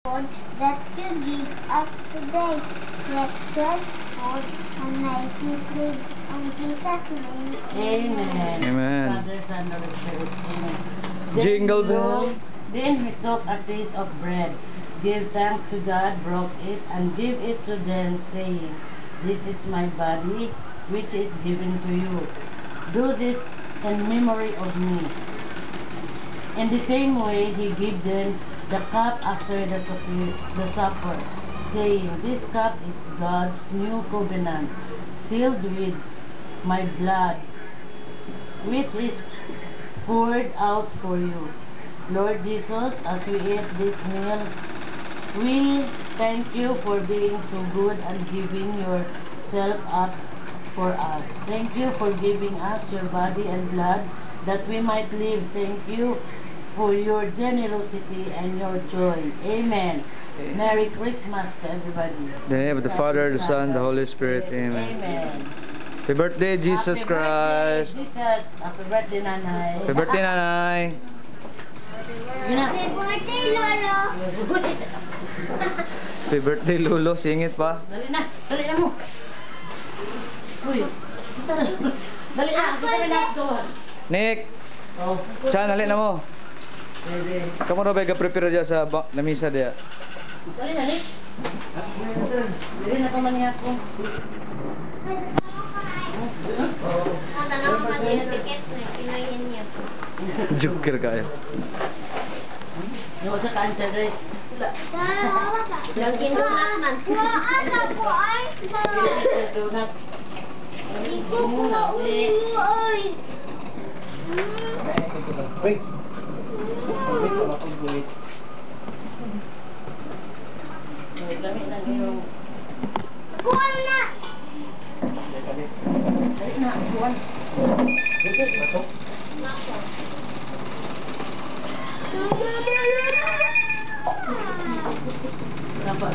food that you give us today. Let's bless food and make it live in Jesus' name. Amen. Amen. Father, Son, Holy Spirit. Amen. Jingle bell. Then he took a piece of bread, gave thanks to God, broke it, and gave it to them, saying, "This is my body, which is given to you. Do this in memory of me." In the same way, he gave them the cup after the supper, saying, "This cup is God's new covenant, sealed with my blood, which is poured out for you." Lord Jesus, as we eat this meal, we thank you for being so good and giving yourself up for us. Thank you for giving us your body and blood that we might live. Thank you for your generosity and your joy. Amen. Merry Christmas to everybody. In the name of the Father, the Son, the Holy Spirit. Amen. Amen. Happy birthday, Jesus Happy birthday, Christ. Jesus. Happy birthday, Nanay. Happy birthday, Nanay. Sige na. Happy birthday, Lolo! Happy birthday, Lolo. Singit pa. Dali na mo. Uy. Dali na, gusto mo last dos. Nick, Oh. Chan, halin na mo. Dali. Kamu na ba prepare dyan sa lamisa dyan? Dali na, Nick. Dali na pa man niya ako. Ang tanong ko pati yung ticket, pinoyin niya. Joker kayo. Yung sa cancer, dali. Yung kinunat man. Kuhaan na po ay. Donut. Hindi ko kuha ulo ay. Wait. Lamig na yung... Kuha na! Dali na, buwan. Kasi, bato. Nako. Sapa,